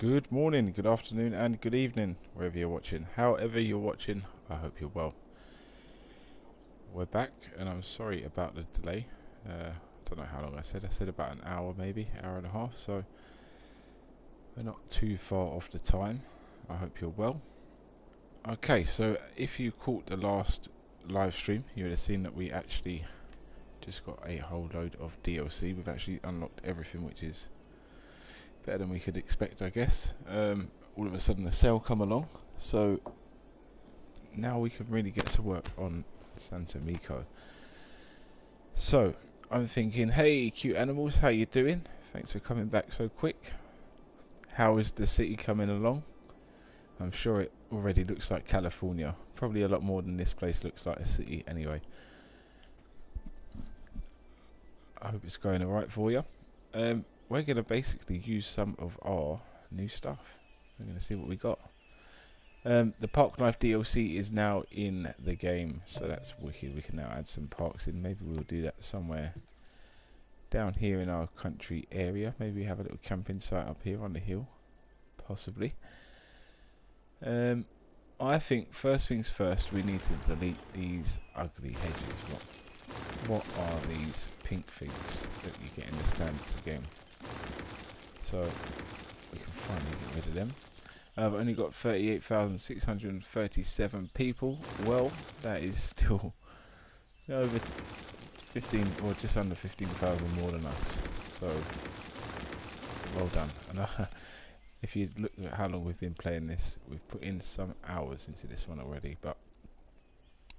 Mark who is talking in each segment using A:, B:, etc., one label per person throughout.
A: Good morning, good afternoon, and good evening, wherever you're watching. However you're watching, I hope you're well. We're back, and I'm sorry about the delay. I don't know how long I said. I said about an hour, maybe, hour and a half, so we're not too far off the time. I hope you're well. Okay, so if you caught the last live stream, you would have seen that we actually just got a whole load of DLC. We've actually unlocked everything, which is better than we could expect, I guess. All of a sudden a sale come along, so now we can really get to work on Santa Meko. So I'm thinking, hey cute animals, how you doing? Thanks for coming back so quick. How is the city coming along? I'm sure it already looks like California, probably a lot more than this place looks like a city anyway. I hope it's going alright for you. We're going to basically use some of our new stuff. We're going to see what we got. The Park Life DLC is now in the game, so that's wicked. We can now add some parks in. Maybe we'll do that somewhere down here in our country area. Maybe have a little camping site up here on the hill, possibly. I think first things first, we need to delete these ugly hedges. What are these pink things that you get in the standard game? So we can finally get rid of them. I've only got 38,637 people. Well, that is still over 15 or just under 15,000 more than us. So well done. And if you look at how long we've been playing this, we've put in some hours into this one already. But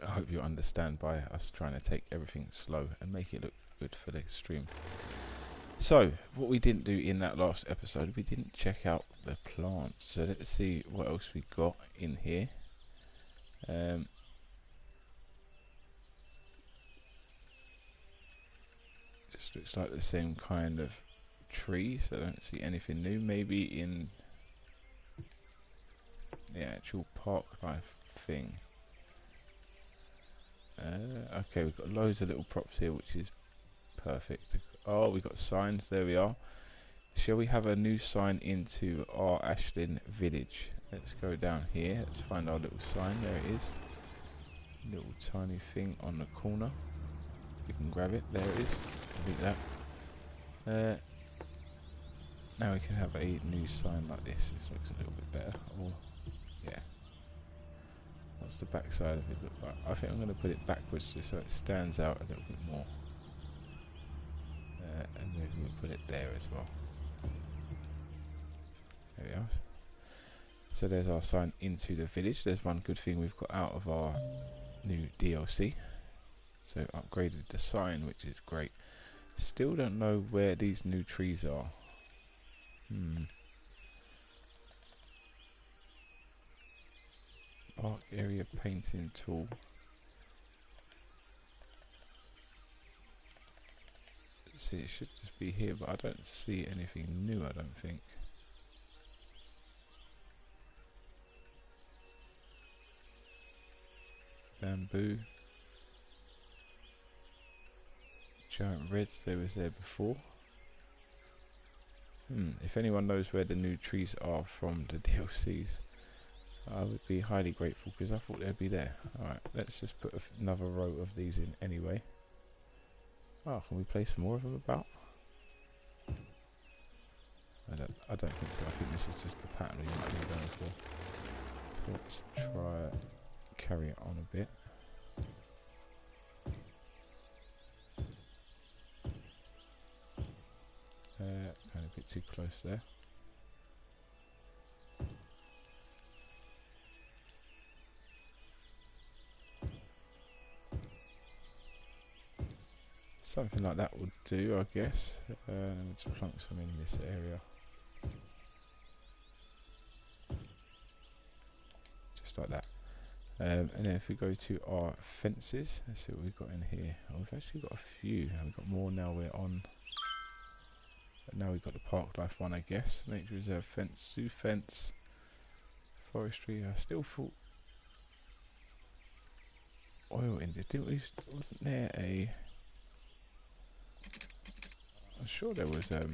A: I hope you understand by us trying to take everything slow and make it look good for the stream. So, what we didn't do in that last episode, we didn't check out the plants. So let's see what else we got in here. Just looks like the same kind of trees. I don't see anything new. Maybe in the actual park life thing. Okay, we've got loads of little props here, which is perfect. Oh, we've got signs. There we are. Shall we have a new sign into our Ashlyn village? Let's go down here. Let's find our little sign. There it is. Little tiny thing on the corner. We can grab it. There it is. Delete that. Now we can have a new sign like this. This looks a little bit better. Or, yeah. What's the back side of it look like? I think I'm going to put it backwards just so it stands out a little bit more. And maybe we'll put it there as well. There we are. So there's our sign into the village. There's one good thing we've got out of our new DLC. So upgraded the sign, which is great. Still don't know where these new trees are. Park area painting tool. Let's see, it should just be here, but I don't see anything new, I don't think. Bamboo. Giant reds, they was there before. If anyone knows where the new trees are from the DLCs, I would be highly grateful because I thought they'd be there. Alright, let's just put another row of these in anyway. Oh, can we place more of them about? I don't think so. I think this is just the pattern we might have been going for. Let's try carry it on a bit. Going a bit too close there. Something like that would do, I guess. Let's plunk some in this area. Just like that. And then if we go to our fences, let's see what we've got in here. Oh, we've actually got a few. We've got more now we're on. But now we've got the park life one, I guess. Nature reserve fence, zoo fence, forestry. I still thought oil in this. Wasn't there a... I'm sure there was a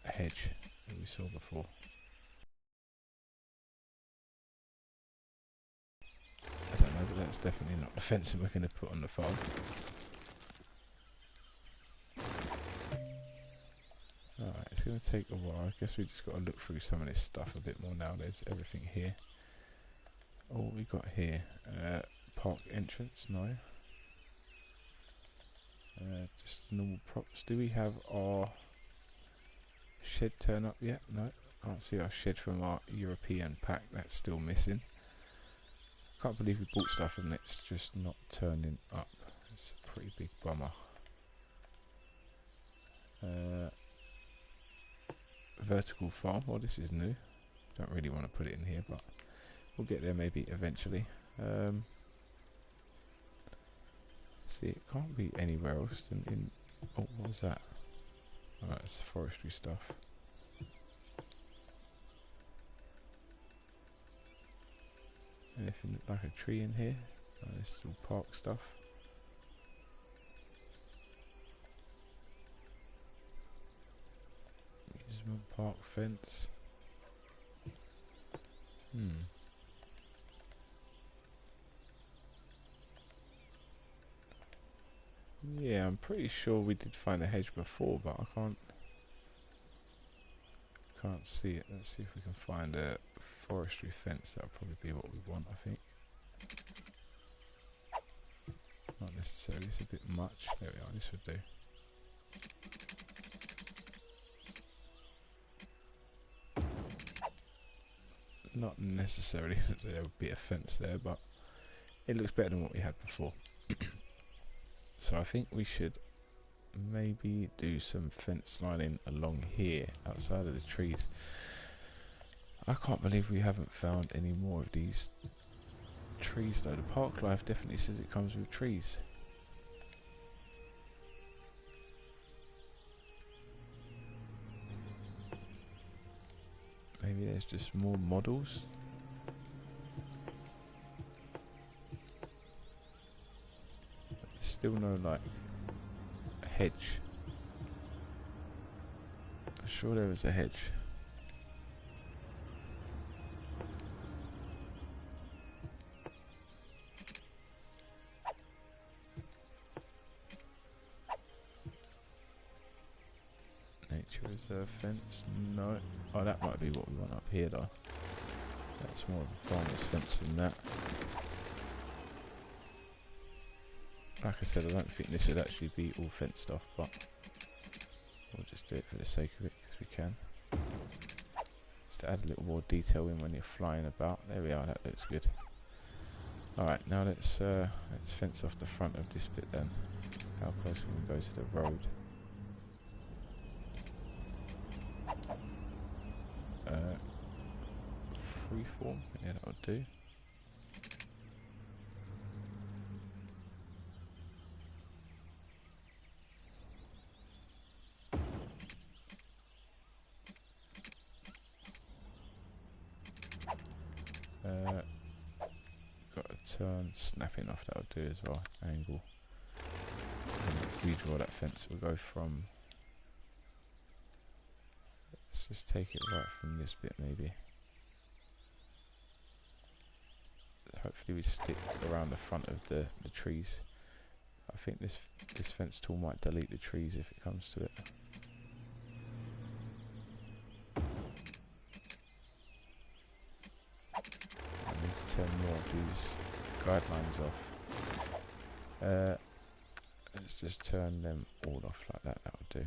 A: hedge that we saw before. I don't know, but that's definitely not the fencing we're going to put on the farm. Alright, it's going to take a while. I guess we just got to look through some of this stuff a bit more now. There's everything here. All we got here, park entrance, no. Just normal props. Do we have our shed turn up yet? No, can't see our shed from our European pack. That's still missing. Can't believe we bought stuff and it's just not turning up. It's a pretty big bummer. Vertical farm. Well, this is new. Don't really want to put it in here, but we'll get there maybe eventually. See, it can't be anywhere else than in... Oh, what was that? Oh, that's forestry stuff. Anything look like a tree in here? Oh, this is all park stuff. Amusement park fence. Yeah, I'm pretty sure we did find a hedge before, but I can't see it. Let's see if we can find a forestry fence. That'll probably be what we want, I think. Not necessarily, it's a bit much. There we are, this would do. Not necessarily that there would be a fence there, but it looks better than what we had before. So I think we should maybe do some fence lining along here, outside of the trees. I can't believe we haven't found any more of these trees though. The park life definitely says it comes with trees. Maybe there's just more models. But there's still no like hedge. I'm sure there was a hedge. Nature reserve fence, no. Oh, that might be what we want up here though. That's more of a farmer's fence than that. Like I said, I don't think this would actually be all fenced off, but we'll just do it for the sake of it, because we can. Just to add a little more detail in when you're flying about. There we are, that looks good. Alright, now let's fence off the front of this bit then. How close can we go to the road? Freeform, yeah, that would do. Got a turn, snapping off, that would do as well. Angle. And redraw that fence, we'll go from... Let's just take it right from this bit maybe. Hopefully we stick around the front of the trees. I think this fence tool might delete the trees if it comes to it. I need to turn more of these guidelines off. Let's just turn them all off like that, that would do.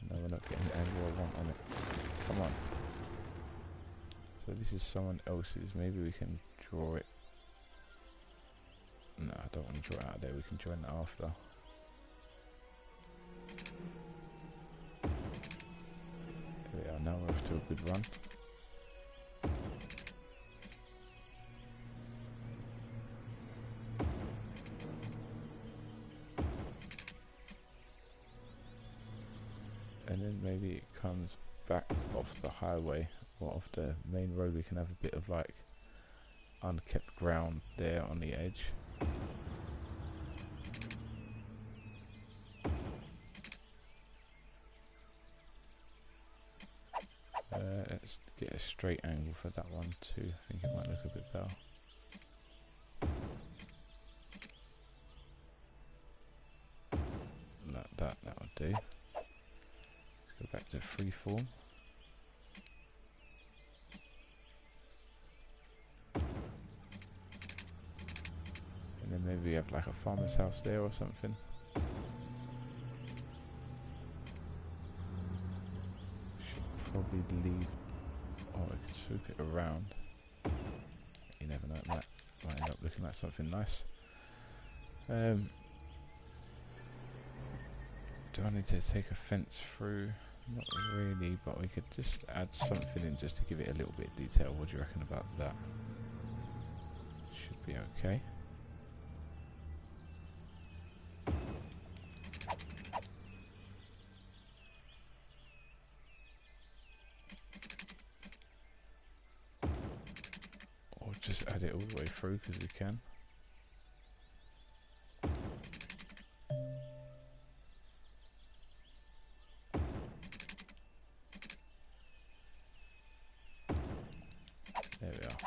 A: No, we're not getting the angle I want on it. Come on. So this is someone else's, maybe we can draw it. No, I don't want to draw it out there, we can join that after. There we are, now we're off to a good run. And then maybe it comes back off the highway or off the main road, we can have a bit of like unkept ground there on the edge. Let's get a straight angle for that one too. I think it might look a bit better. Like that, that'll do. Let's go back to freeform. And then maybe we have like a farmer's house there or something. Should probably leave. Oh, I could swoop it around. You never know, it might end up looking like something nice. Do I need to take a fence through? Not really, but we could just add something in just to give it a little bit of detail. What do you reckon about that? Should be okay. Or just add it all the way through because we can. There we are.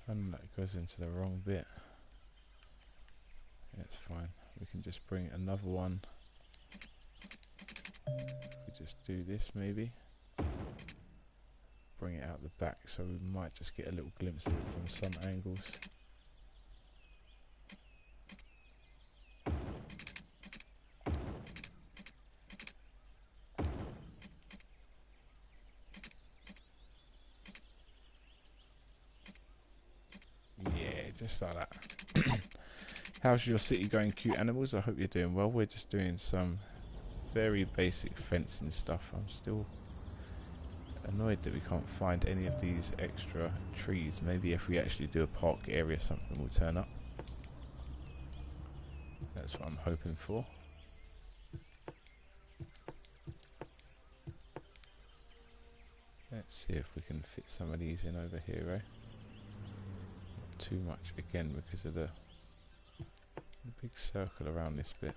A: And that goes into the wrong bit. That's fine. We can just bring another one. We just do this maybe. Bring it out the back so we might just get a little glimpse of it from some angles. Yeah, just like that. How's your city going, cute animals? I hope you're doing well. We're just doing some very basic fencing stuff. I'm still annoyed that we can't find any of these extra trees. Maybe if we actually do a park area, something will turn up. That's what I'm hoping for. Let's see if we can fit some of these in over here, eh? Not too much again because of the big circle around this bit.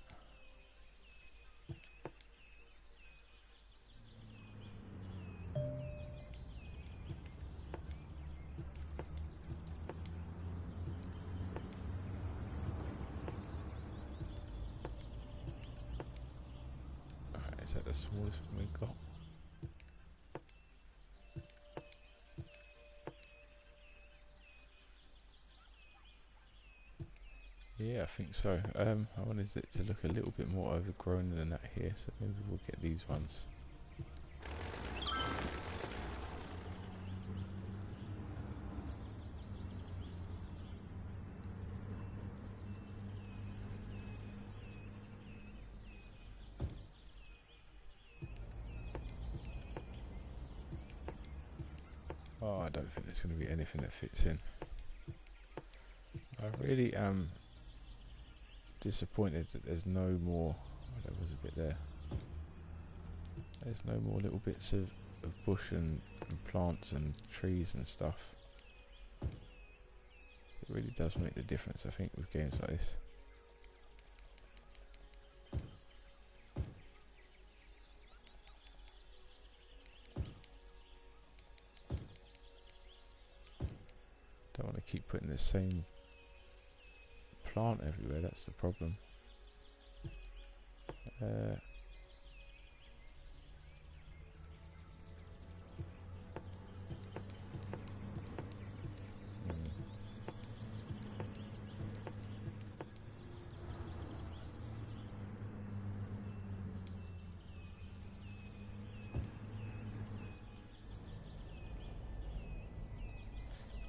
A: Alright, is that the smallest one we've got? Yeah, I think so. I wanted it to look a little bit more overgrown than that here, so maybe we'll get these ones. Oh, I don't think there's going to be anything that fits in. I really am disappointed that there's no more. Oh, there was a bit there. There's no more little bits of bush and plants and trees and stuff. It really does make the difference, I think, with games like this. Don't want to keep putting the same plant everywhere, that's the problem.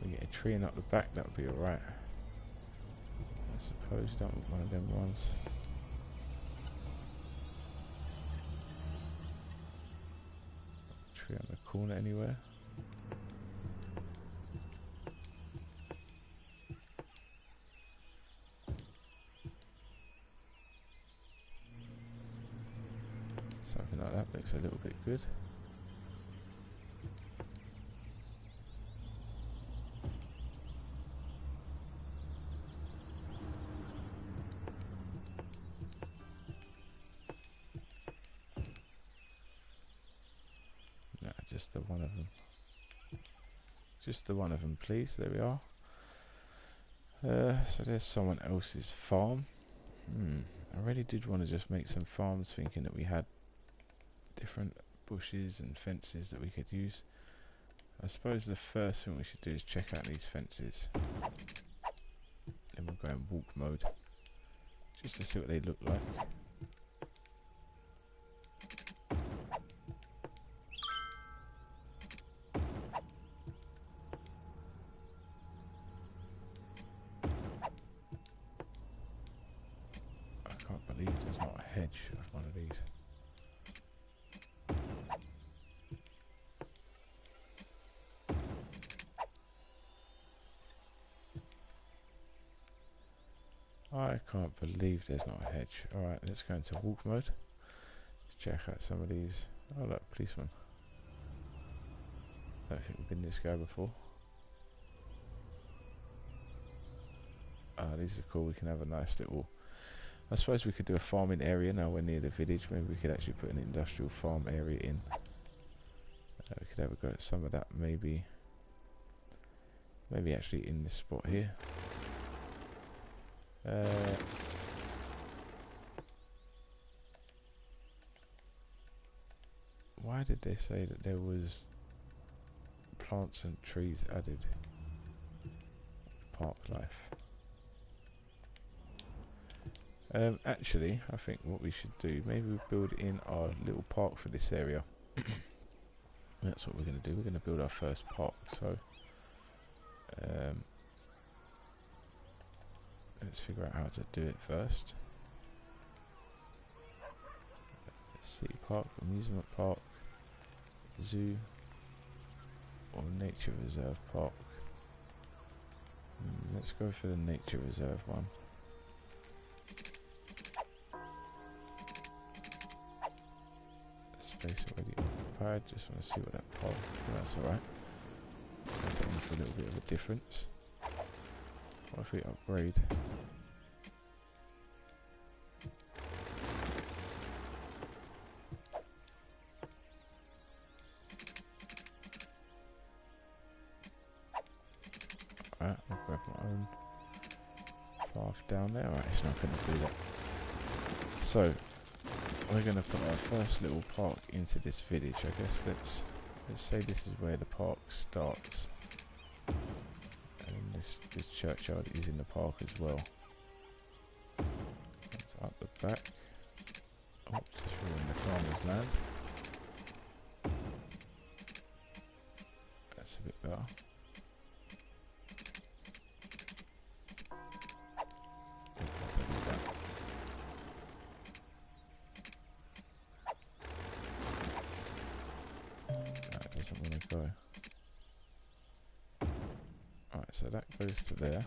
A: We get a tree in up the back, that would be alright. I suppose don't want one of them ones. Tree on the corner anywhere. Something like that looks a little bit good. Just the one of them. Just the one of them, please. There we are. So there's someone else's farm. I really did want to just make some farms, thinking that we had different bushes and fences that we could use. I suppose the first thing we should do is check out these fences. Then we'll go in walk mode, just to see what they look like. I can't believe there's not a hedge of one of these. I can't believe there's not a hedge. Alright, let's go into walk mode. Let's check out some of these. Oh look, policeman. Don't think we've been this guy before. These are cool. We can have a nice little... I suppose we could do a farming area now we're near the village. Maybe we could actually put an industrial farm area in. We could have a go at some of that, maybe actually in this spot here. Why did they say that there was plants and trees added? Park life. Actually, I think what we should do, maybe we build in our little park for this area. That's what we're going to do. We're going to build our first park. So, let's figure out how to do it first. City park, amusement park, zoo, or nature reserve park. Let's go for the nature reserve one. Space already occupied. Just want to see what that park. That's alright. For a little bit of a difference. What if we upgrade? Alright, I'll grab my own path down there. Alright, it's not going to do that. So, we're going to put our first little park into this village. I guess let's say this is where the park starts. And this churchyard is in the park as well. It's up the back. Oops, just ruined the farmer's land. That's a bit better. Go. Alright, so that goes to there.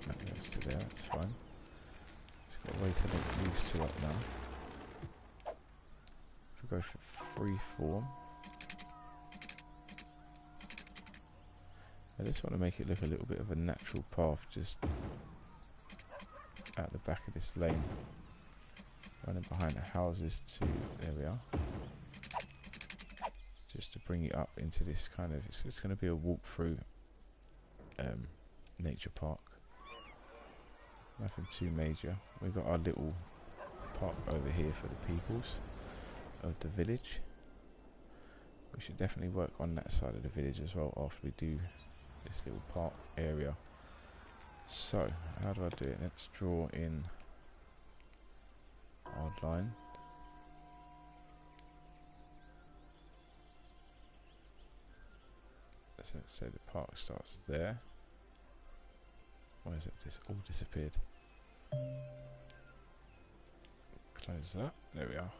A: That goes to there, that's fine. Just got a way to link these two up now. If we go for free form. I just want to make it look a little bit of a natural path just out the back of this lane. Running behind the houses to, there we are. Just to bring it up into this kind of, it's going to be a walk-through nature park. Nothing too major. We've got our little park over here for the peoples of the village. We should definitely work on that side of the village as well after we do this little park area. So, how do I do it? Let's draw in our line. So let's say the park starts there. Why is it this all disappeared? Close that. There we are.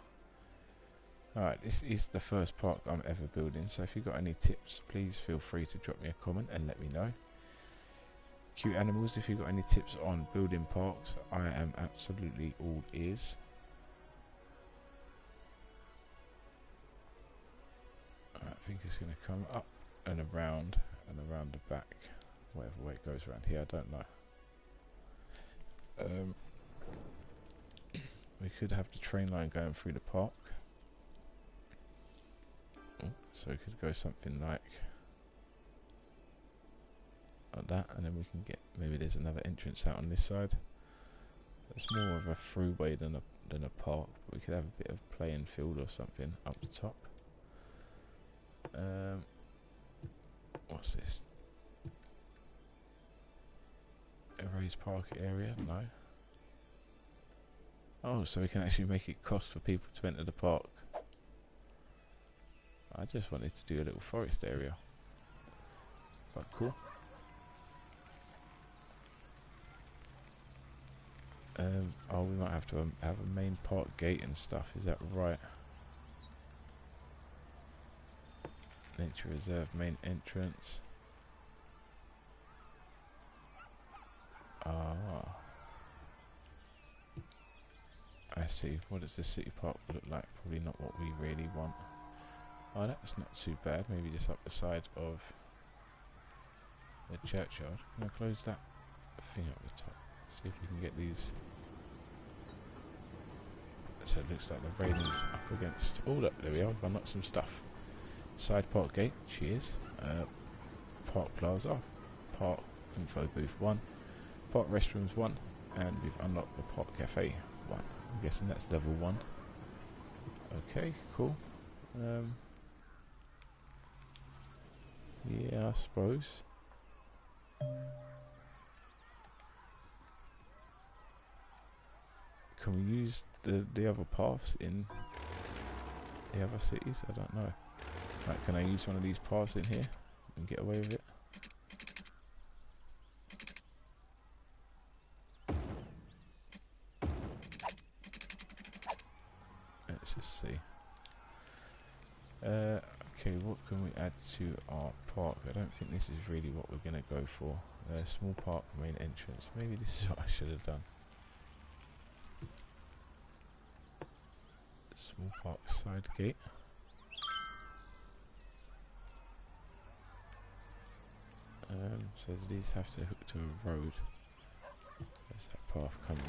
A: Alright, this is the first park I'm ever building, so if you've got any tips, please feel free to drop me a comment and let me know. Cute animals, if you've got any tips on building parks, I am absolutely all ears. I think it's going to come up and around the back, whatever way it goes around here, I don't know. We could have the train line going through the park. Oh, so we could go something like that, and then we can get, maybe there's another entrance out on this side. It's more of a throughway than a park, but we could have a bit of playing field or something up the top. What's this? A raised park area? No. Oh, so we can actually make it cost for people to enter the park. I just wanted to do a little forest area. But cool. Oh, we might have to have a main park gate and stuff, is that right? Nature reserve main entrance. Ah, I see. What does the city park look like? Probably not what we really want. Oh, that's not too bad. Maybe just up the side of the churchyard. Can I close that thing up the top? See if we can get these. So it looks like the railing's up against. Oh, look, there we are. We've unlocked some stuff. Side park gate. Cheers. Park plaza. Park info booth 1. Park restrooms 1. And we've unlocked the park cafe 1. I'm guessing that's level 1. Okay, cool. Yeah, I suppose. Can we use the other paths in the other cities? I don't know. Right, can I use one of these paths in here and get away with it? Let's just see. Okay, what can we add to our park? I don't think this is really what we're going to go for. Small park main entrance. Maybe this is what I should have done. Small park side gate. So these have to hook to a road. There's that path coming.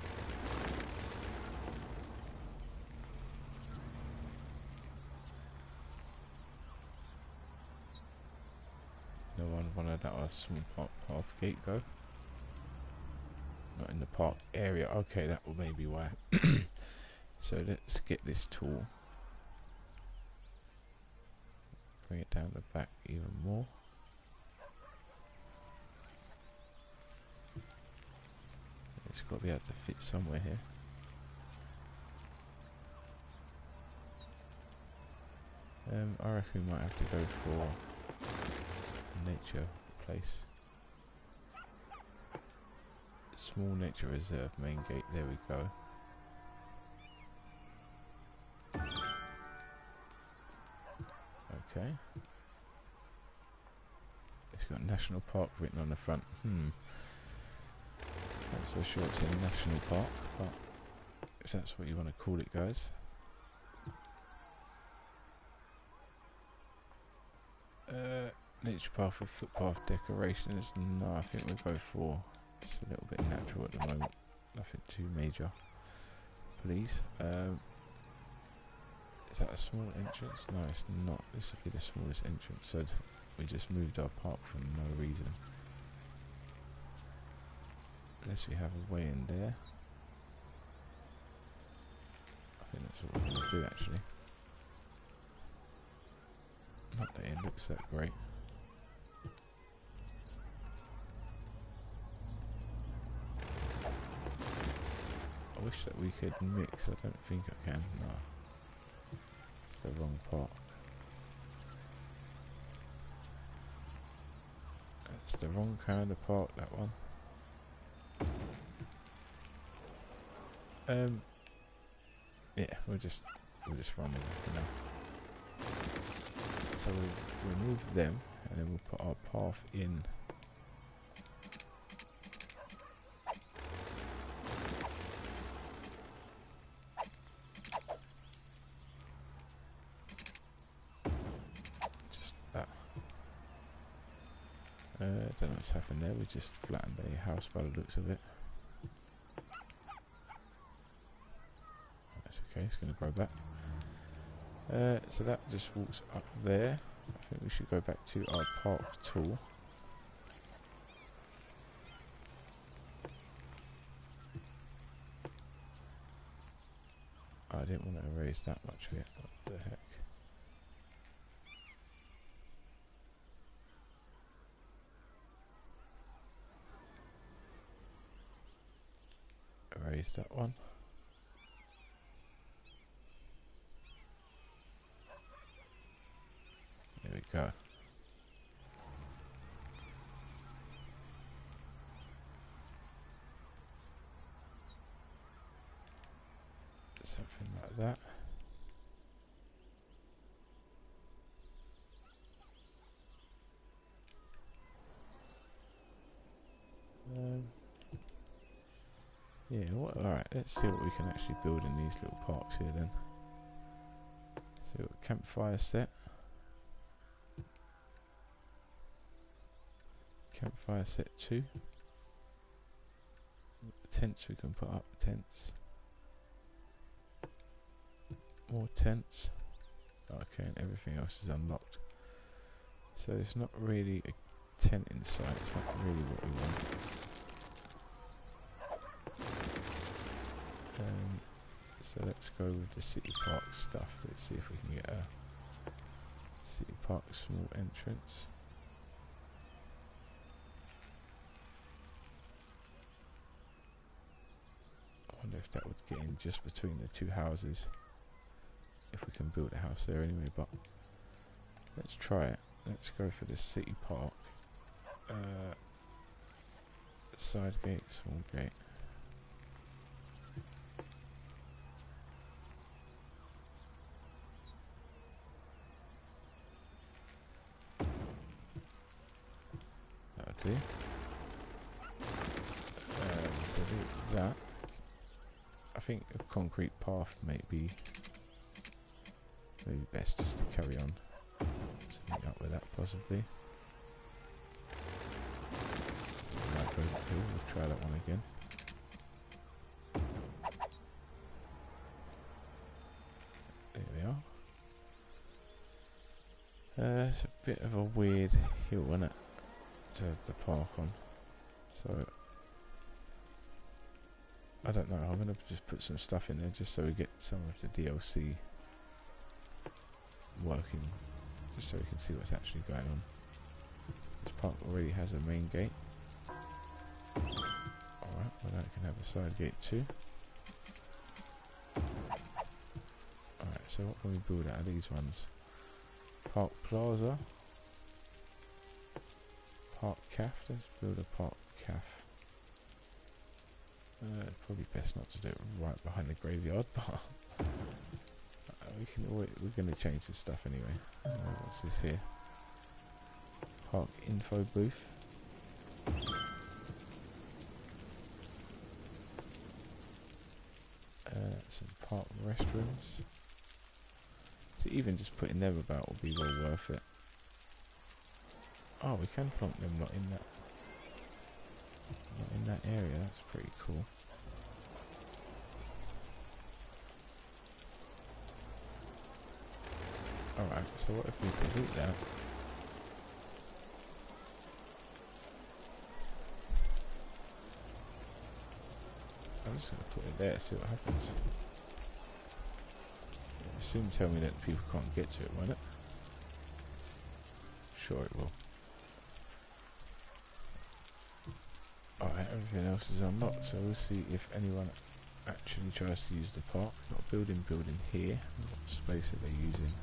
A: No one wanted that small park path gate go. Not in the park area. Okay, that will maybe why. So let's get this tool. Bring it down the back even more. It's got to be able to fit somewhere here. I reckon we might have to go for a nature place. Small nature reserve main gate, there we go. Okay. It's got national park written on the front. Not so sure it's a national park, but if that's what you want to call it, guys. Nature path with footpath decorations. No, I think we'll go for just a little bit natural at the moment. Nothing too major. Please. Is that a small entrance? No, it's not. This will be the smallest entrance. So we just moved our park for no reason. Unless we have a way in there. I think that's what we're going to do actually. Not that it looks that great. I wish that we could mix. I don't think I can. No. It's the wrong part. That's the wrong kind of part, that one. Yeah, we'll just run with it for now. So we'll remove them, and then we'll put our path in. Just that. Don't know what's happened there. We just flattened a house by the looks of it. That's okay. It's going to grow back. So that just walks up there. I think we should go back to our park tool. I didn't want to erase that much of it. What the heck? Erase that one. There we go. Something like that. Yeah, alright, let's see what we can actually build in these little parks here then. So, campfire set. Campfire set 2. Tents, we can put up tents. More tents. Okay, and everything else is unlocked. So it's not really a tent inside, it's not really what we want. So let's go with the city park stuff. Let's see if we can get a city park small entrance. I wonder if that would get in just between the two houses. If we can build a house there anyway, but let's try it. Let's go for the city park. Side gate, small gate. That'll do. Delete that. I think a concrete path may be maybe best just to carry on. Let's meet up with that possibly. That goes uphill, we'll try that one again. There we are. It's a bit of a weird hill, isn't it, to have the park on. So I don't know, I'm going to just put some stuff in there just so we get some of the DLC working, just so we can see what's actually going on. This park already has a main gate. Alright, well that can have a side gate too. Alright, so what can we build out of these ones? Park Plaza. Park Caf, let's build a Park Caf. Probably best not to do it right behind the graveyard, but we're going to change this stuff anyway. What's this here? Park info booth. Some park restrooms. So even just putting them about will be well worth it. Oh, we can plonk them not in that area. That's pretty cool. Alright, so what if we delete that? I'm just going to put it there, see what happens. It'll soon tell me that people can't get to it, won't it? Sure it will. Alright, everything else is unlocked, so we'll see if anyone actually tries to use the park. Got a building here. What space are they using?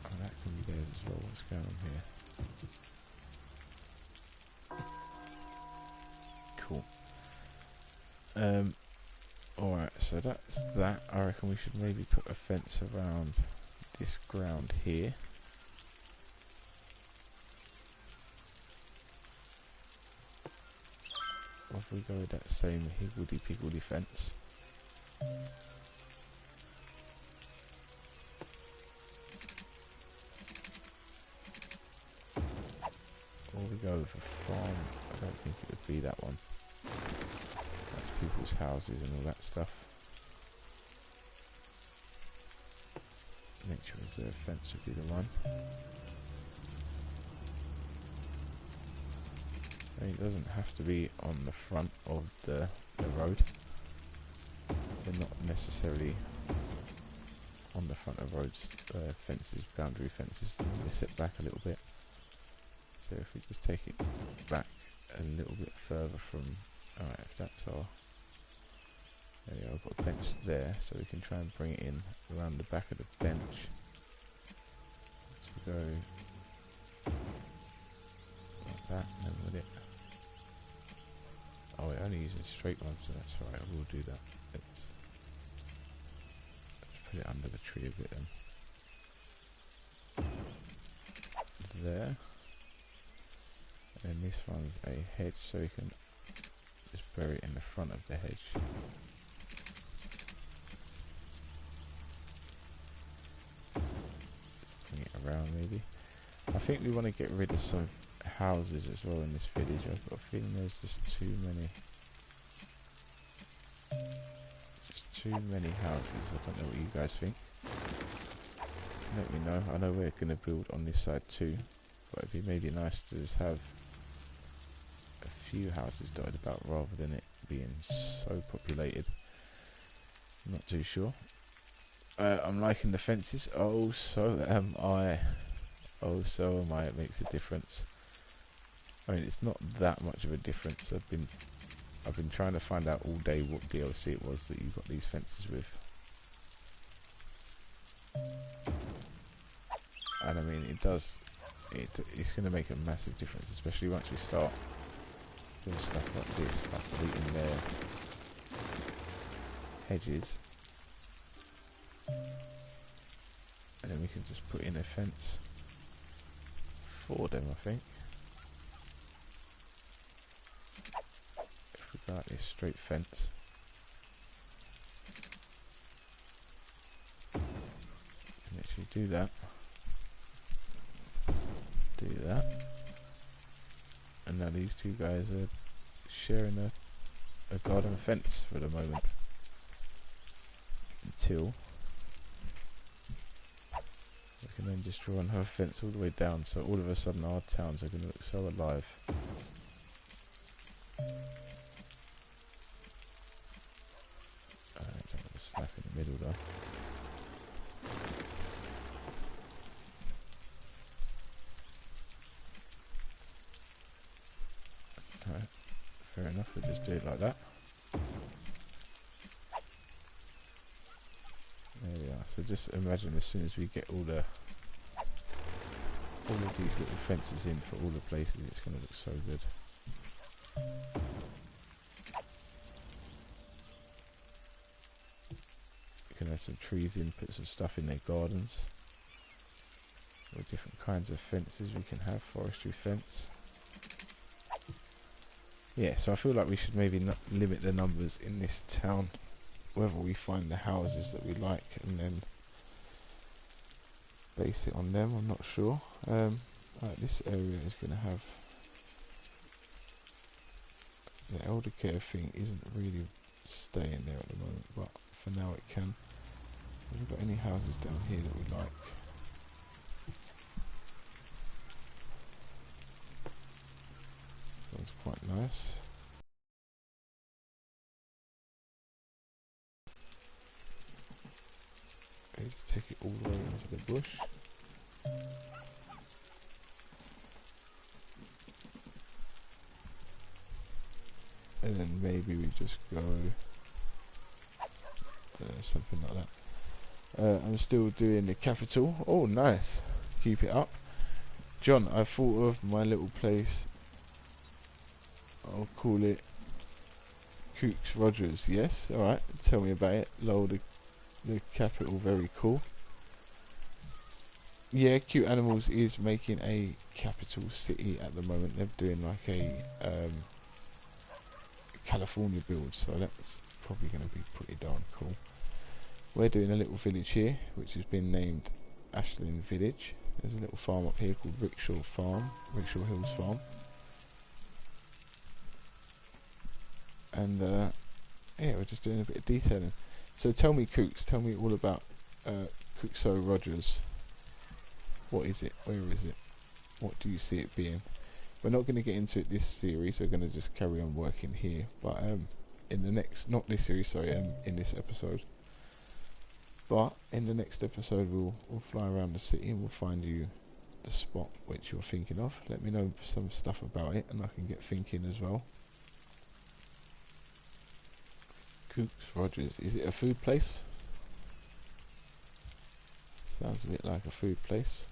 A: Oh, that can be theirs as well. What's going on here? Cool. Alright, so that's that. I reckon we should maybe put a fence around this ground here. Or if we go with that same higgledy-piggledy fence. Or we go with a farm. I don't think it would be that one. That's people's houses and all that stuff. nature reserve fence would be the one. I mean, it doesn't have to be on the front of the road. They're not necessarily on the front of roads. Fences, boundary fences, they sit back a little bit. So if we just take it back a little bit further from, alright, if that's our, there we go, I've got a bench there, so we can try and bring it in around the back of the bench. So go like that, and then with it. Oh, we're only using straight ones, so that's alright, I will do that. Let's put it under the tree a bit then. There. And this one's a hedge, so we can just bury it in the front of the hedge. Bring it around maybe. I think we want to get rid of some houses as well in this village. I've got a feeling there's just too many. Just too many houses. I don't know what you guys think. Let me know. I know we're going to build on this side too, but it'd be maybe nice to just have a few houses dotted about rather than it being so populated. I'm not too sure. I'm liking the fences. Oh, so am I. Oh, so am I. It makes a difference. I mean, it's not that much of a difference. I've been trying to find out all day what DLC it was that you got these fences with. And I mean, it does. It's going to make a massive difference, especially once we start doing stuff like this, like deleting their hedges, and then we can just put in a fence for them. I think if we go out this straight fence, we can actually do that. Do that, and now these two guys are sharing a garden fence for the moment until we can then just draw another fence all the way down, so all of a sudden our towns are going to look so alive. I don't want to snap in the middle though. Fair enough, we'll just do it like that. There we are. So just imagine as soon as we get all of these little fences in for all the places, it's going to look so good. You can add some trees in, put some stuff in their gardens. All different kinds of fences we can have, forestry fence. Yeah, so I feel like we should maybe not limit the numbers in this town, whether we find the houses that we like and then base it on them. I'm not sure. Right, this area is going to have the elder care thing isn't really staying there at the moment, but for now it can. Have we got any houses down here that we like? That's quite nice. Okay, just take it all the way into the bush. And then maybe we just go something like that. I'm still doing the capital. Oh, nice. Keep it up. John, I thought of my little place. I'll call it Cooks Rogers. Yes, alright. Tell me about it. Lol, the capital, very cool. Yeah, Cute Animals is making a capital city at the moment. They're doing like a California build, so that's probably going to be pretty darn cool. We're doing a little village here, which has been named Ashland Village. There's a little farm up here called Rickshaw Hills Farm. And yeah, we're just doing a bit of detailing. So tell me, Kooks, tell me all about So Rogers, what is it? Where is it? What do you see it being? We're not going to get into it this series. We're going to just carry on working here. But in the next, not this series, sorry, in this episode. But in the next episode, we'll fly around the city and we'll find you the spot which you're thinking of. Let me know some stuff about it, and I can get thinking as well. Cooks Rogers, is it a food place? Sounds a bit like a food place.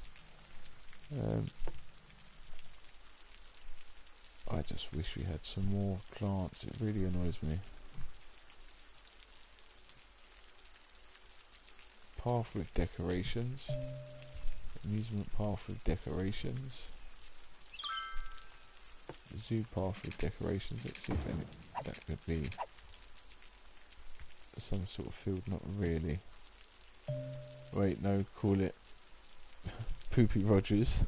A: I just wish we had some more plants. It really annoys me. Path with decorations. Amusement path with decorations. Zoo path with decorations. Let's see if any that could be some sort of field. Not really. Wait, no, call it Poopy Rogers.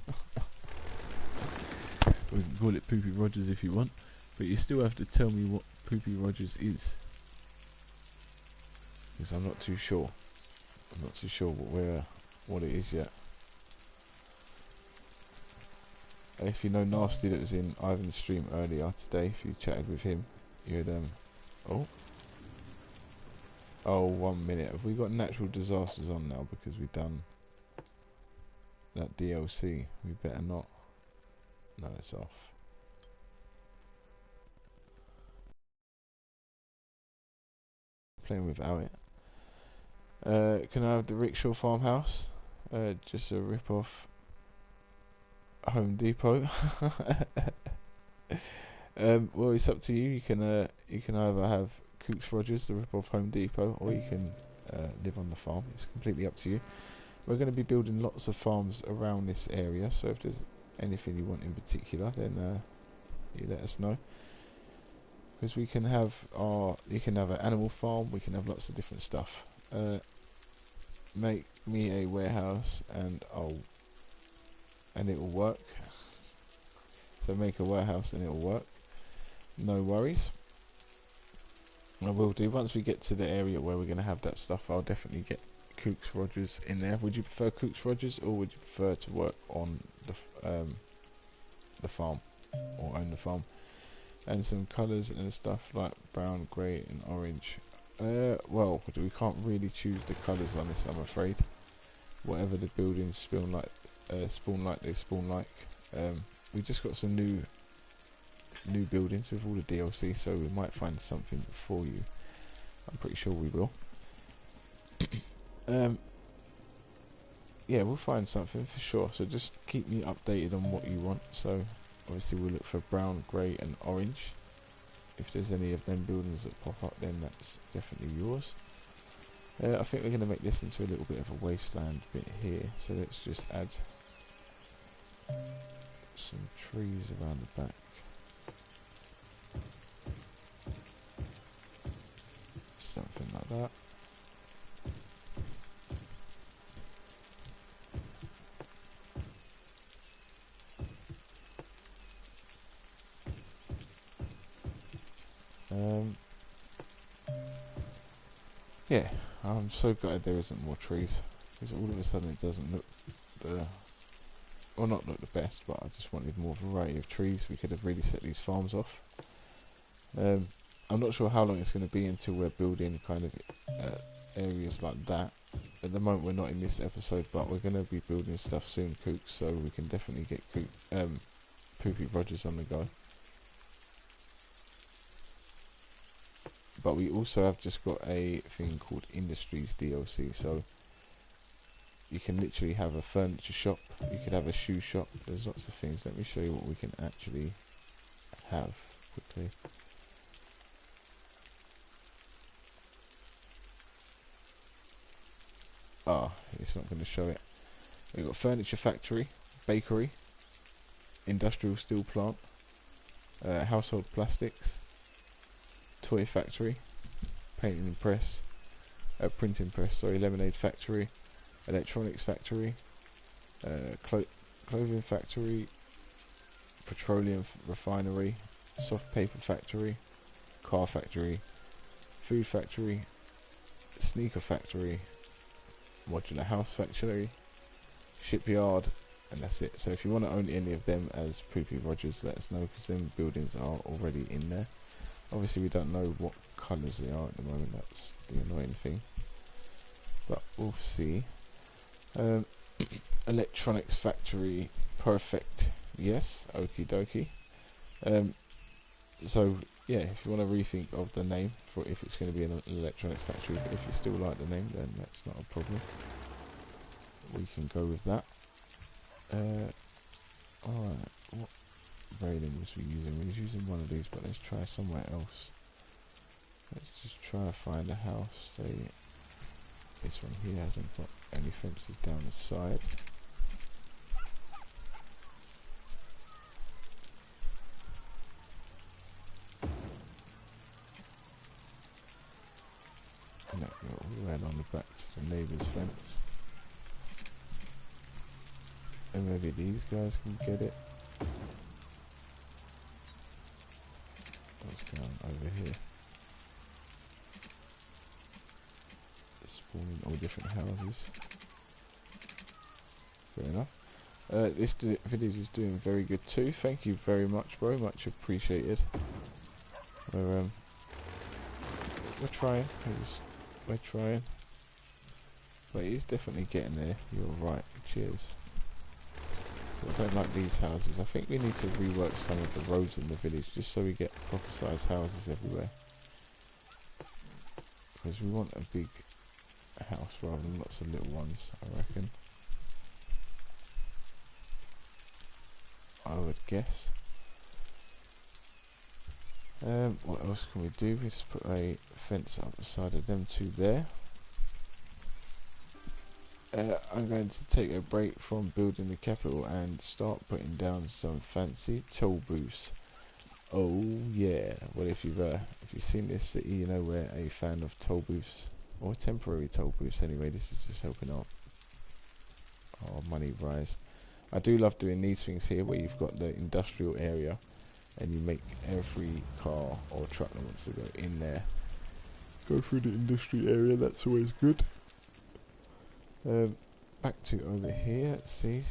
A: We can call it Poopy Rogers if you want, but you still have to tell me what Poopy Rogers is, because I'm not too sure. I'm not too sure what it is yet. If you know Nasty that was in Ivan's stream earlier today, if you chatted with him, you'd oh 1 minute. Have we got natural disasters on now because we've done that DLC? We better not. No, it's off. Playing without it. Can I have the Rickshaw farmhouse? Just a rip-off Home Depot. Well, it's up to you. You can either have Cooks Rogers, the rip-off Home Depot, or you can live on the farm. It's completely up to you. We're going to be building lots of farms around this area, so if there's anything you want in particular, then you let us know. Because we can have you can have an animal farm. We can have lots of different stuff. Make me a warehouse, and it will work. So make a warehouse and it will work. No worries. I will do. Once we get to the area where we're going to have that stuff, I'll definitely get Cooks Rogers in there. Would you prefer Cooks Rogers, or would you prefer to work on the farm, or own the farm? And some colours and stuff like brown, grey and orange. Well, we can't really choose the colours on this, I'm afraid. Whatever the buildings spawn like, they spawn like. We just got some new buildings with all the DLC, so we might find something for you. I'm pretty sure we will. Yeah, we'll find something for sure, so just keep me updated on what you want. So obviously we'll look for brown, grey and orange. If there's any of them buildings that pop up, then that's definitely yours. I think we're going to make this into a little bit of a wasteland bit here, so let's just add some trees around the back. Something like that. Yeah, I'm so glad there isn't more trees, because all of a sudden it doesn't look well, not look the best, but I just wanted more variety of trees. We could have really set these farms off. I'm not sure how long it's going to be until we're building kind of areas like that. At the moment we're not in this episode, but we're going to be building stuff soon, Cooks, so we can definitely get Poopy Rogers on the go. But we also have just got a thing called Industries DLC, so you can literally have a furniture shop, you could have a shoe shop, there's lots of things. Let me show you what we can actually have quickly. It's not going to show it. We've got furniture factory, bakery, industrial steel plant, household plastics, toy factory, painting press, printing press, sorry, lemonade factory, electronics factory, clothing factory, petroleum refinery, soft paper factory, car factory, food factory, sneaker factory, modular house factory, shipyard, and that's it. So if you want to own any of them as Poopy Rogers, let us know, because them buildings are already in there. Obviously we don't know what colours they are at the moment, that's the annoying thing, but we'll see. Electronics factory, perfect, yes, okie dokie. So yeah, if you want to rethink of the name for if it's going to be an electronics factory, if you still like the name, then that's not a problem, we can go with that. Alright, what railing was we using? We was using one of these, but let's try somewhere else. Let's just try to find a house. This one here hasn't got any fences down the side. No, go all the way along the back to the neighbour's fence. And maybe these guys can get it. What's going on over here? Spawning all different houses. Fair enough. This video is doing very good too. Thank you very much, bro. Much appreciated. We're trying. We're trying. But he's definitely getting there. You're right. Cheers. So I don't like these houses. I think we need to rework some of the roads in the village just so we get proper sized houses everywhere. Because we want a big house rather than lots of little ones, I reckon. I would guess. What else can we do? We just put a fence up the side of them two there. I'm going to take a break from building the capital and start putting down some fancy toll booths. Oh yeah! Well, if you've seen this city, you know we're a fan of toll booths, or temporary toll booths anyway. This is just helping our money rise. I do love doing these things here where you've got the industrial area and you make every car or truck that wants to go in there go through the industry area. That's always good. Back to over here, let's see.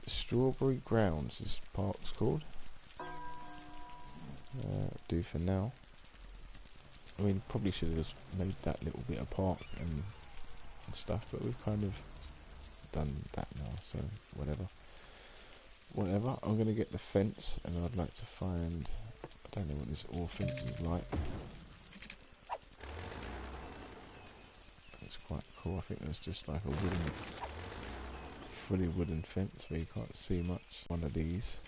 A: Strawberry Grounds, this park's called. Do for now. I mean, probably should have just made that little bit of park and stuff, but we've kind of done that now, so whatever. I'm gonna get the fence, and I'd like to find, I don't know what this all fence is like. It's quite cool. I think there's just like a fully wooden fence where you can't see much. One of these.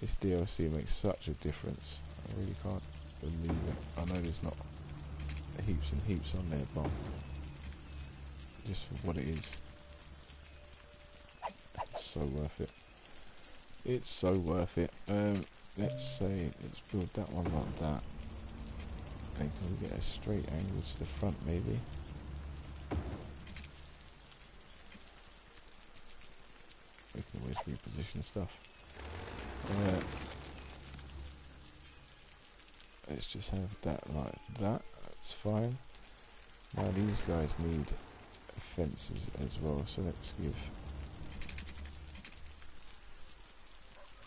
A: This DLC makes such a difference. I really can't believe it. I know there's not heaps and heaps on there, but just for what it is, it's so worth it. It's so worth it. Let's build that one like that. And can we get a straight angle to the front maybe? We can always reposition stuff. Let's just have that like that. That's fine. Now these guys need fences as well, so let's give.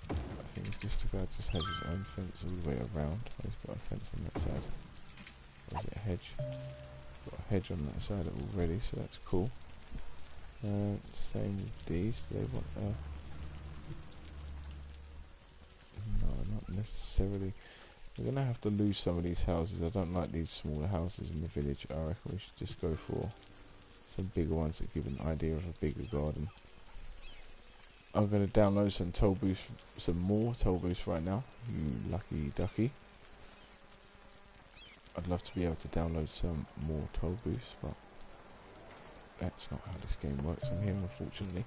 A: I think if this guy just has his own fence all the way around. Oh, he's got a fence on that side. Or is it a hedge? Got a hedge on that side already, so that's cool. Same with these. Do they want no, not necessarily. We're gonna have to lose some of these houses. I don't like these smaller houses in the village. I reckon we should just go for some bigger ones that give an idea of a bigger garden. I'm gonna download some more toll booths right now. You lucky ducky. I'd love to be able to download some more toll booths, but that's not how this game works on here, unfortunately.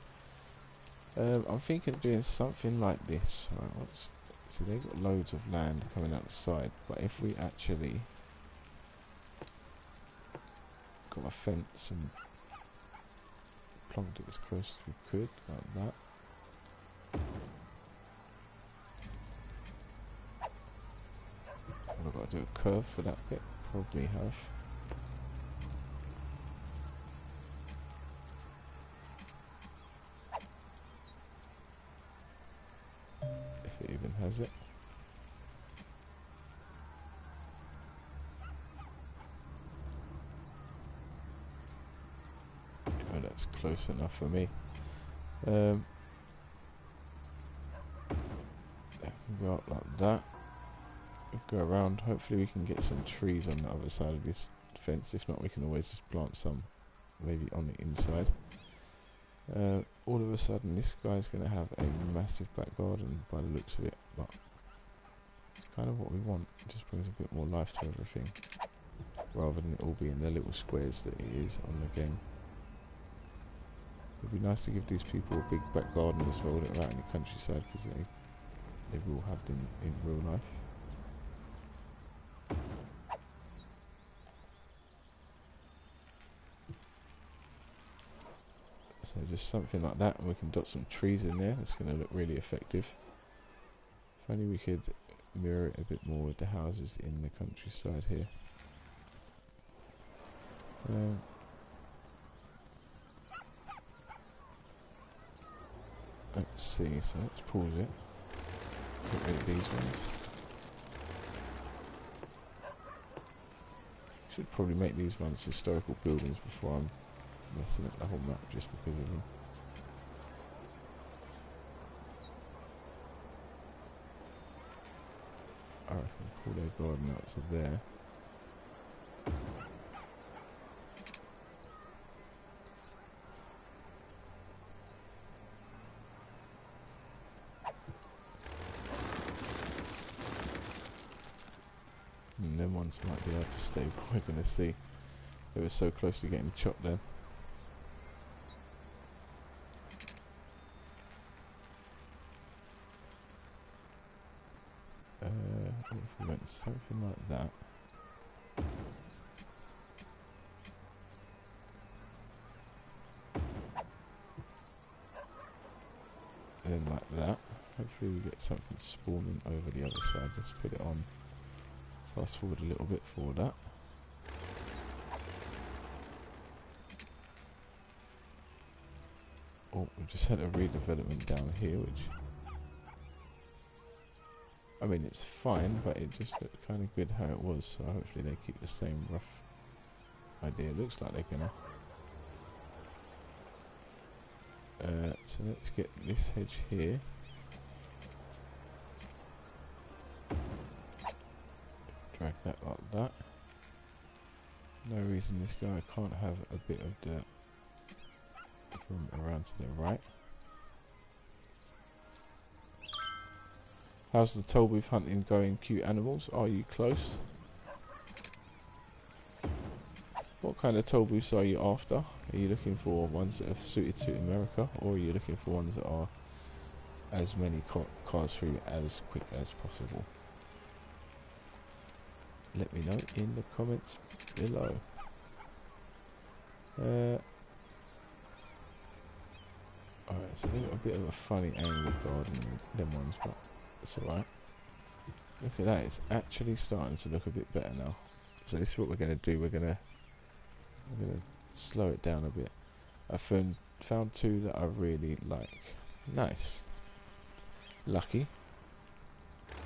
A: I'm thinking of doing something like this. Right, see, they've got loads of land coming out the side, but if we actually got a fence and plugged it as close as we could, like that. I've got to do a curve for that bit, probably have. has it. Oh, that's close enough for me. Go up like that. Go around. Hopefully we can get some trees on the other side of this fence. If not, we can always just plant some, maybe on the inside. All of a sudden, this guy's going to have a massive back garden by the looks of it, but it's kind of what we want. It just brings a bit more life to everything, rather than it all being the little squares that it is on the game. It'd be nice to give these people a big back garden as well, that are out in the countryside, because they will have them in real life. So just something like that, and we can dot some trees in there. That's going to look really effective. If only we could mirror it a bit more with the houses in the countryside here. Let's see, so let's pause it. Get rid of these ones. Should probably make these ones historical buildings before I'm messing up the whole map just because of them. I reckon pull their garden out to there. And them ones might be able to stay, but we're going to see. They were so close to getting chopped then. What if we went something like that? And then like that. Hopefully we get something spawning over the other side. Let's put it on. Fast forward a little bit for that. Oh, we just had a redevelopment down here, which, I mean, it's fine, but it just looked kind of good how it was, so hopefully they keep the same rough idea. It looks like they're gonna. So let's get this hedge here. Drag that like that. No reason this guy can't have a bit of dirt from around to the right. How's the toll booth hunting going, cute animals? Are you close? What kind of toll booths are you after? Are you looking for ones that are suited to America, or are you looking for ones that are as many cars through as quick as possible? Let me know in the comments below. Alright, so they've got a bit of a funny angle garden, them ones, but it's alright. Look at that, it's actually starting to look a bit better now. So this is what we're going to do, we're going to slow it down a bit. I found two that I really like. Nice. Lucky.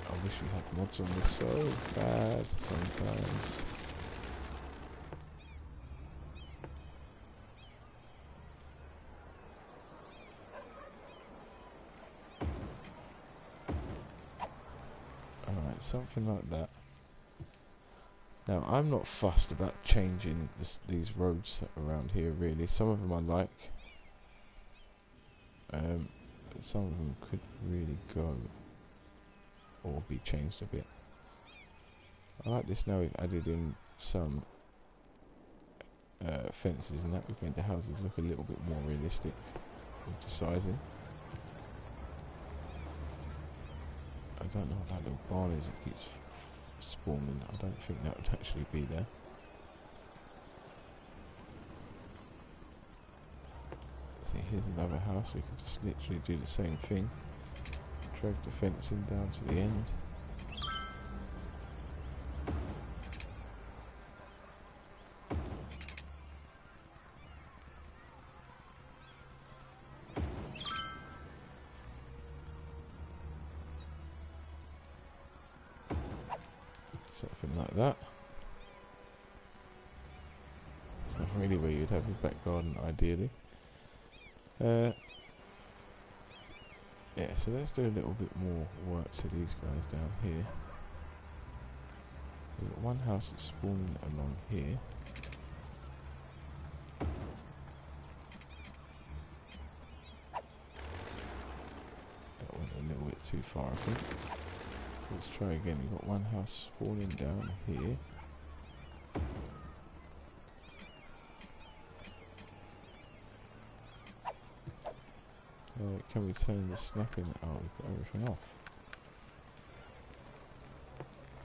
A: I wish we had mods on this so bad sometimes. Alright, something like that. Now, I'm not fussed about changing these roads around here, really. Some of them I like. But some of them could really go or be changed a bit. I like this now we've added in some fences and that. We've made the houses look a little bit more realistic with the sizing. I don't know what that little barn is that keeps spawning. I don't think that would actually be there. See, here's another house. We could just literally do the same thing. Drag the fencing down to the end. Something like that. It's not really where you'd have your back garden ideally. Yeah, so let's do a little bit more work to these guys down here. We've got one house that's spawning along here. That went a little bit too far, I think. Let's try again. We've got one house spawning down here. Can we turn the snapping? Oh, we've got everything off.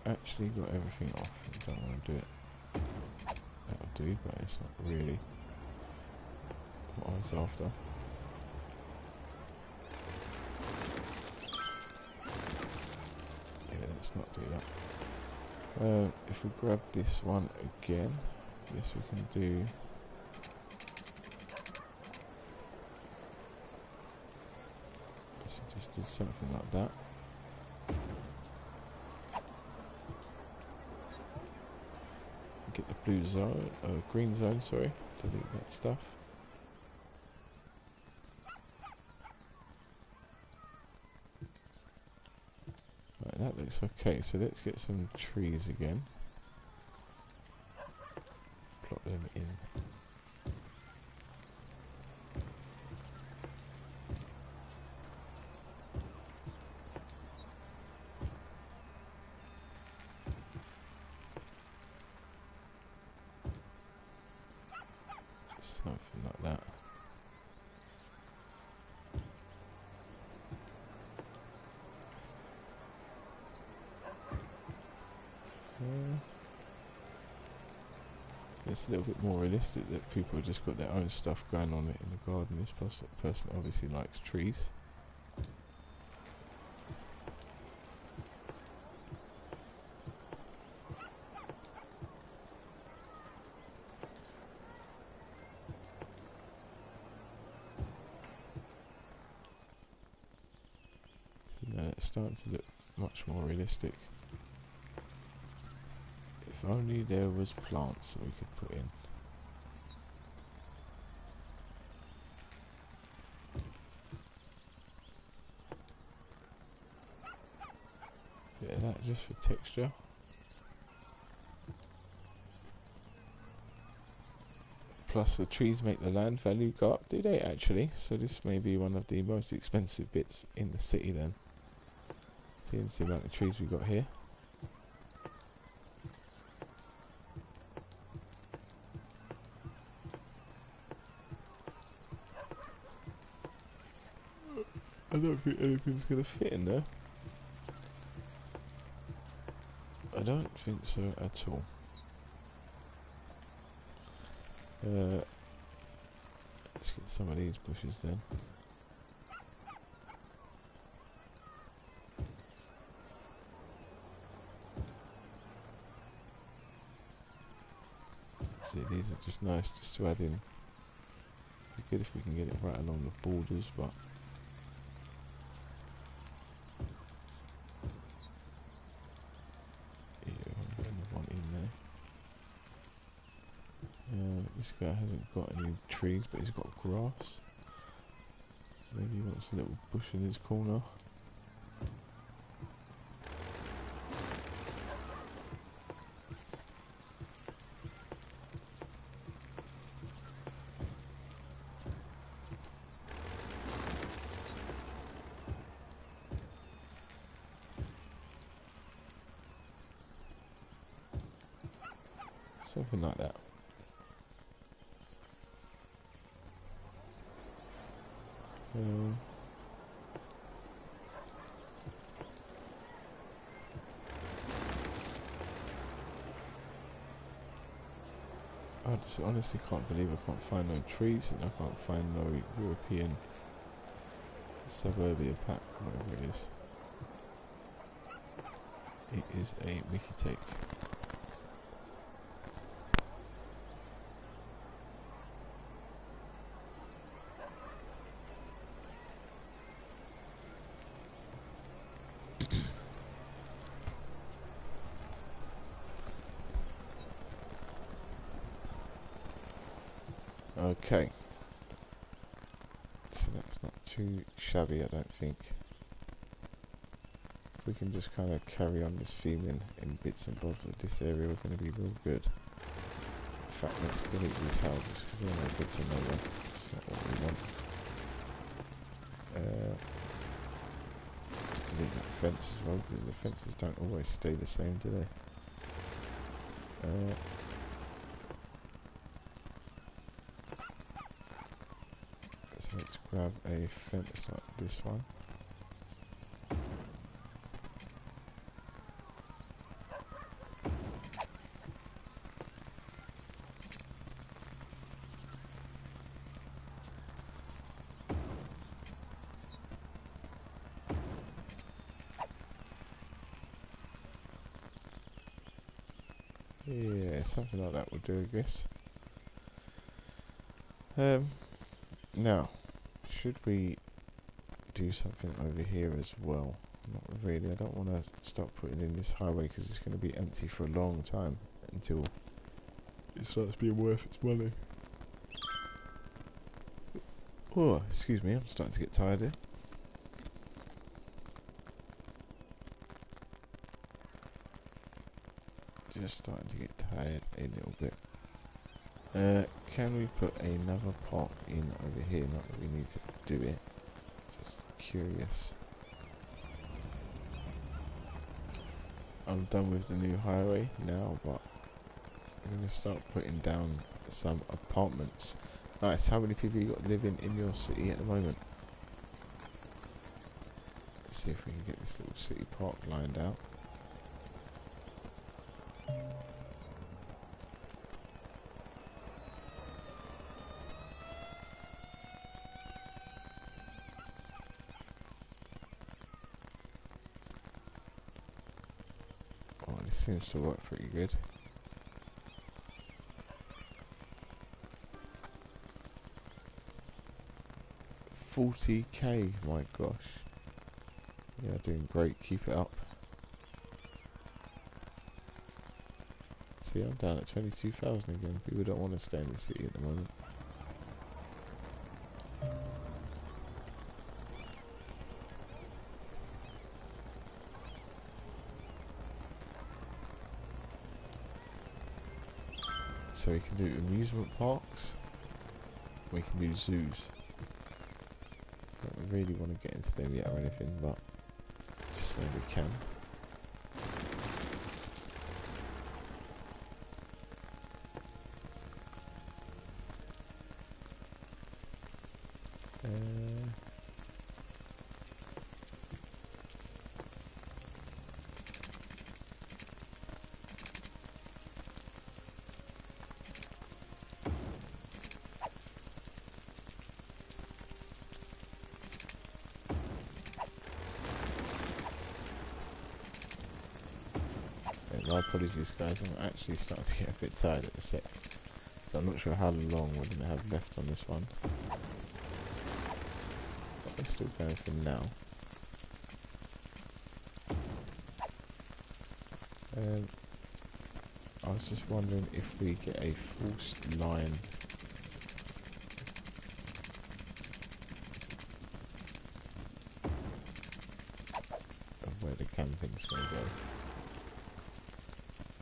A: Actually got everything off. I don't want to do it. That'll do, but it's not really what I was after. Yeah, let's not do that. If we grab this one again, yes, we can do. Just do something like that. Get the blue zone, green zone, sorry, delete that stuff. Right, that looks okay, so let's get some trees again. Plot them in. Something like that. It's a little bit more realistic that people have just got their own stuff going on in the garden. This person obviously likes trees. It's starting to look much more realistic. If only there was plants that we could put in. Yeah, that just for texture. Plus the trees make the land value go up, do they actually? So this may be one of the most expensive bits in the city then. Seeing the amount of trees we got here. I don't think anything's going to fit in there. I don't think so at all. Let's get some of these bushes then. See, these are just nice just to add in. Be good if we can get it right along the borders, but yeah, I'm putting the one in there. This guy hasn't got any trees, but he's got grass. Maybe he wants a little bush in his corner. Something like that. I just honestly can't believe I can't find no trees and I can't find no European suburbia pack, whatever it is. It is a Mickey take. Okay. So that's not too shabby, I don't think. If we can just kind of carry on this theme in bits and bobs with this area, we're going to be real good. In fact, let's delete these houses because they're no good to no one. That's not what we want. Let's delete that fence as well, because the fences don't always stay the same, do they? So let's grab a fence like this one. Yeah, something like that would do, I guess. Now, should we do something over here as well? Not really. I don't want to start putting in this highway because it's going to be empty for a long time until it starts being worth its money. Oh, excuse me, I'm starting to get tired here. Just starting to get tired a little bit. Can we put another park in over here? Not that we need to do it. Just curious. I'm done with the new highway now, but I'm going to start putting down some apartments. Nice. How many people you got living in your city at the moment? Let's see if we can get this little city park lined out. Oh, this seems to work pretty good. $40k, my gosh. Yeah, doing great. Keep it up. See, I'm down at 22,000 again. People don't want to stay in the city at the moment. So we can do amusement parks. We can do zoos. Don't really want to get into them yet or anything, but just so we can. My apologies guys, I'm actually starting to get a bit tired at the set. So I'm not sure how long we're going to have left on this one. But we're still going for now. I was just wondering if we get a forced line of where the camping's going to go.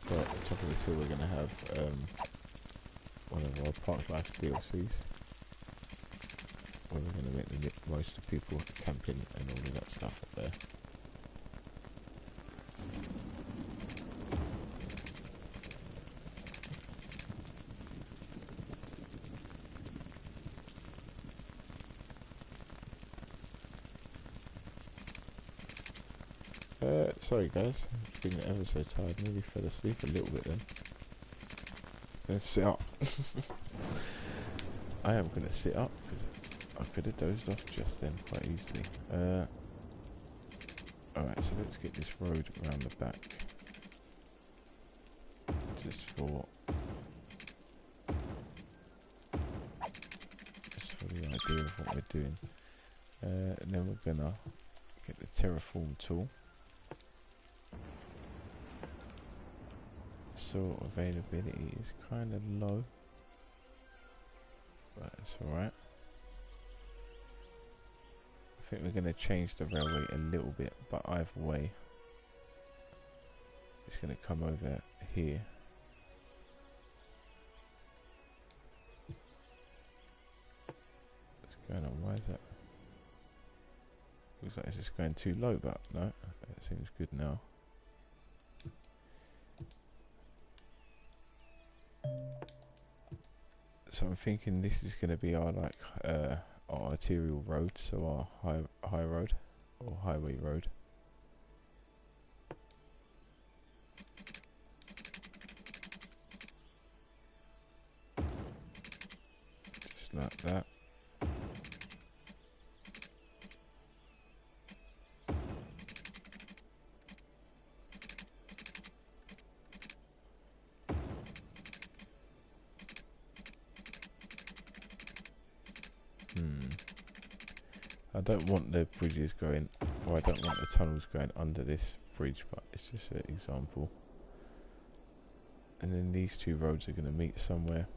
A: So at the top of this hill we're going to have one of our Park Life DLCs where we're going to make the most of people camping and all of that stuff up there. Sorry guys, I'm feeling ever so tired, nearly fell asleep a little bit then. Let's sit up. I am going to sit up because I could have dozed off just then quite easily. Alright, so let's get this road around the back. Just for the idea of what we're doing. And then we're going to get the Terraform tool. So availability is kind of low, but That's alright. I think we're going to change the railway a little bit, but either way, it's going to come over here. What's going on? Why is that? Looks like it's just going too low, but no, it seems good now. So I'm thinking this is going to be our our arterial road, so our high road or highway road. Just like that. I don't want the bridges going, or I don't want the tunnels going under this bridge, but it's just an example. And then these two roads are going to meet somewhere.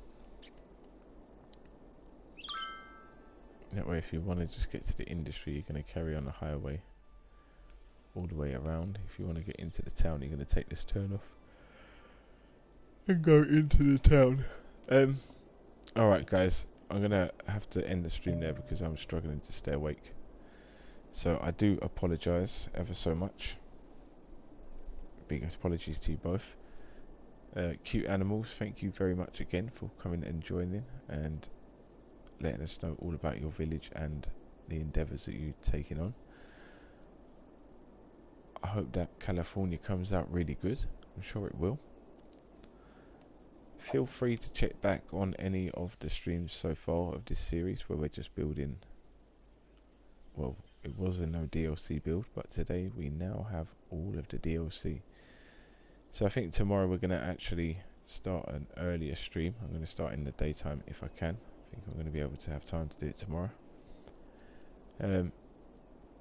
A: That way, if you want to just get to the industry, you're going to carry on the highway all the way around. If you want to get into the town, you're going to take this turn off and go into the town. Alright guys, I'm going to have to end the stream there because I'm struggling to stay awake. So I do apologise ever so much. Big apologies to you both. Cute Animals, thank you very much again for coming and joining and letting us know all about your village and the endeavours that you're taking on. I hope that California comes out really good. I'm sure it will. Feel free to check back on any of the streams so far of this series where we're just building. Well, it was a no DLC build, but today we now have all of the DLC. So I think tomorrow we're going to actually start an earlier stream. I'm going to start in the daytime if I can. I think I'm going to be able to have time to do it tomorrow.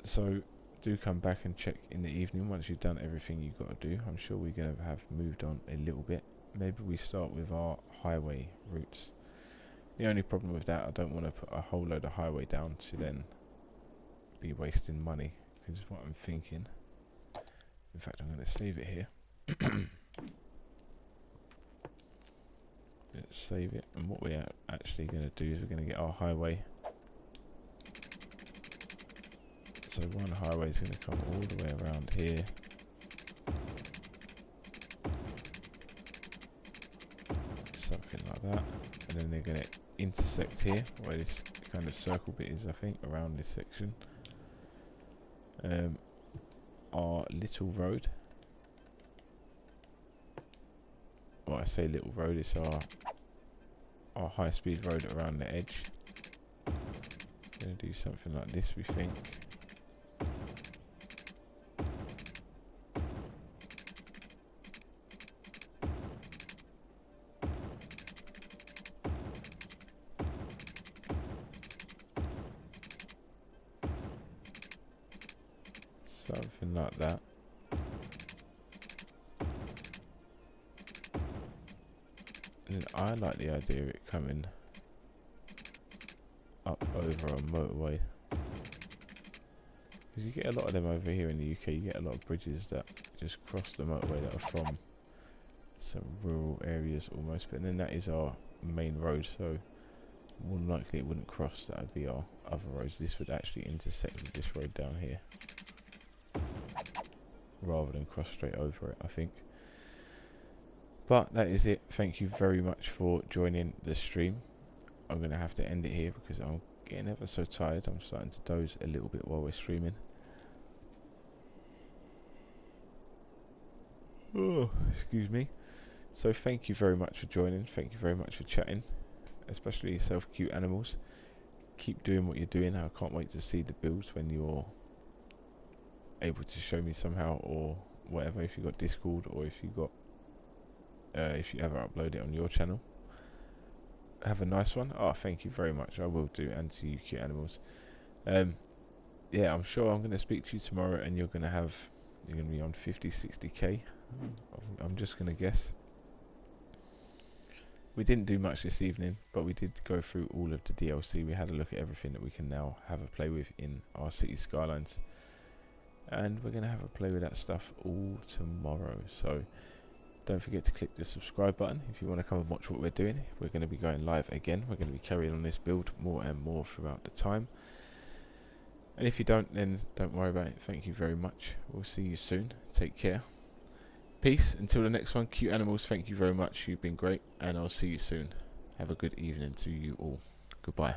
A: So do come back and check in the evening once you've done everything you've got to do. I'm sure we're going to have moved on a little bit. Maybe we start with our highway routes. The only problem with that, I don't want to put a whole load of highway down to then be wasting money, because what I'm thinking, in fact I'm going to save it here. Let's save it, and what we're actually going to do is we're going to get our highway. So one highway is going to come all the way around here. Something like that, and then they're going to intersect here where this kind of circle bit is, I think, around this section. Our little road, well, I say little road, it's our high speed road around the edge. Going to do something like this, we think. Something like that. And then I like the idea of it coming up over a motorway. Because you get a lot of them over here in the UK, you get a lot of bridges that just cross the motorway that are from some rural areas almost, but then that is our main road, so more than likely it wouldn't cross, that would be our other roads. This would actually intersect with this road down here, rather than cross straight over it, I think. But that is it. Thank you very much for joining the stream. I'm going to have to end it here because I'm getting ever so tired. I'm starting to doze a little bit while we're streaming. Oh, excuse me. So thank you very much for joining. Thank you very much for chatting, especially yourself, Cute Animals. Keep doing what you're doing. I can't wait to see the builds when you're able to show me somehow, or whatever, if you got Discord, or if you got if you ever upload it on your channel. Have a nice one. Oh, thank you very much. I will do, and to you, Cute Animals. Yeah, I'm sure I'm going to speak to you tomorrow, and you're going to be on 50, 60k. I'm just going to guess. we didn't do much this evening, but we did go through all of the DLC. We had a look at everything that we can now have a play with in our city Skylines, and we're going to have a play with that stuff all tomorrow. So don't forget to click the subscribe button if you want to come and watch what we're doing. We're going to be going live again. We're going to be carrying on this build more and more throughout the time. And if you don't, then don't worry about it. Thank you very much. We'll see you soon. Take care. Peace. Until the next one. Cute animals, thank you very much. You've been great. And I'll see you soon. Have a good evening to you all. Goodbye.